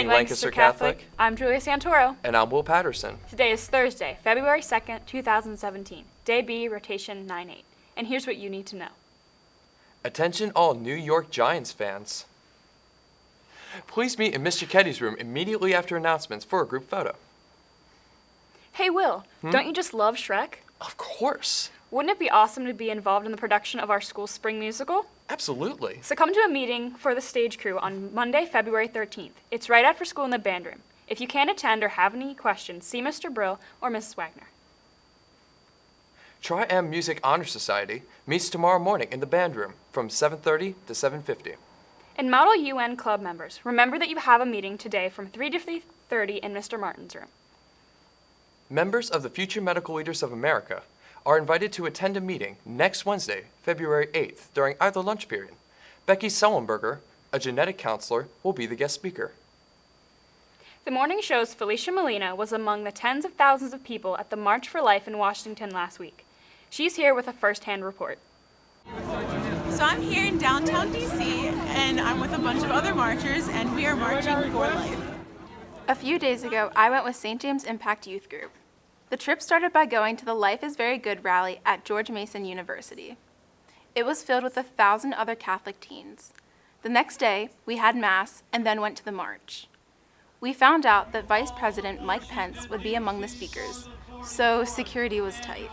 Lancaster Catholic. I'm Julia Santoro. And I'm Will Patterson. Today is Thursday, February 2nd, 2017. Day B, rotation 9-8. And here's what you need to know. Attention all New York Giants fans. Please meet in Miss Giacchetti's room immediately after announcements for a group photo. Hey Will, don't you just love Shrek? Of course. Wouldn't it be awesome to be involved in the production of our school's spring musical? Absolutely. So come to a meeting for the stage crew on Monday, February 13th. It's right after school in the band room. If you can't attend or have any questions, see Mr. Brill or Mrs. Wagner. Tri-M Music Honor Society meets tomorrow morning in the band room from 7:30 to 7:50. And Model UN Club members, remember that you have a meeting today from 3 to 3:30 in Mr. Martin's room. Members of the Future Medical Leaders of America are invited to attend a meeting next Wednesday, February 8th, during either lunch period. Becky Sullenberger, a genetic counselor, will be the guest speaker. The morning show's Felicia Molina was among the tens of thousands of people at the March for Life in Washington last week. She's here with a first-hand report. So I'm here in downtown DC, and I'm with a bunch of other marchers, and we are marching for life. A few days ago, I went with St. James Impact Youth Group. The trip started by going to the Life is Very Good rally at George Mason University. It was filled with 1,000 other Catholic teens. The next day, we had Mass and then went to the march. We found out that Vice President Mike Pence would be among the speakers, so security was tight.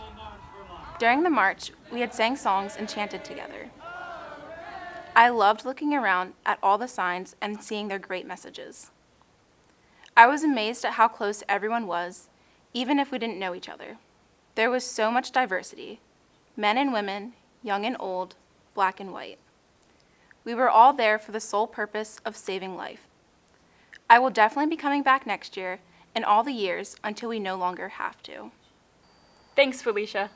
During the march, we had sang songs and chanted together. I loved looking around at all the signs and seeing their great messages. I was amazed at how close everyone was, even if we didn't know each other. There was so much diversity, men and women, young and old, black and white. We were all there for the sole purpose of saving life. I will definitely be coming back next year and all the years until we no longer have to. Thanks, Felicia.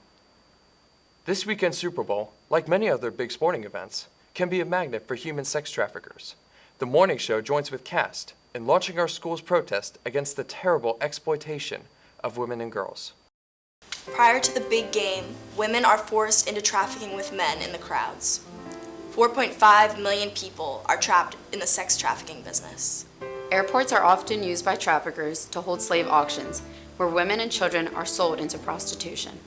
This weekend's Super Bowl, like many other big sporting events, can be a magnet for human sex traffickers. The morning show joins with CAST in launching our school's protest against the terrible exploitation of women and girls. Prior to the big game, women are forced into trafficking with men in the crowds. 4.5 million people are trapped in the sex trafficking business. Airports are often used by traffickers to hold slave auctions, where women and children are sold into prostitution.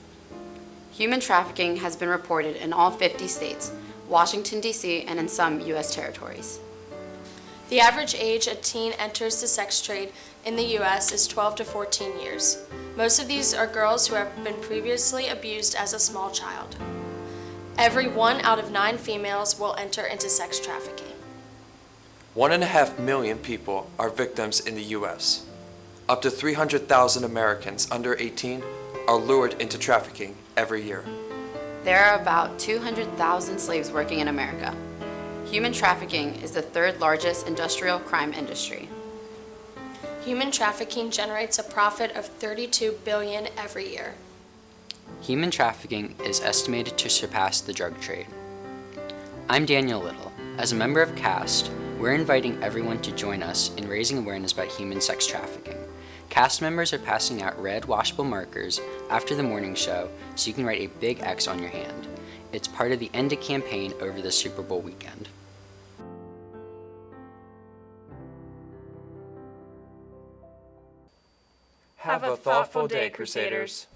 Human trafficking has been reported in all 50 states, Washington, D.C., and in some U.S. territories. The average age a teen enters the sex trade in the U.S. is 12 to 14 years. Most of these are girls who have been previously abused as a small child. Every 1 out of 9 females will enter into sex trafficking. 1.5 million people are victims in the U.S. Up to 300,000 Americans under 18 are lured into trafficking every year. There are about 200,000 slaves working in America. Human trafficking is the third largest industrial crime industry. Human trafficking generates a profit of $32 billion every year. Human trafficking is estimated to surpass the drug trade. I'm Daniel Little. As a member of CAST, we're inviting everyone to join us in raising awareness about human sex trafficking. CAST members are passing out red washable markers after the morning show so you can write a big X on your hand. It's part of the End It campaign over the Super Bowl weekend. Have a thoughtful day, Crusaders.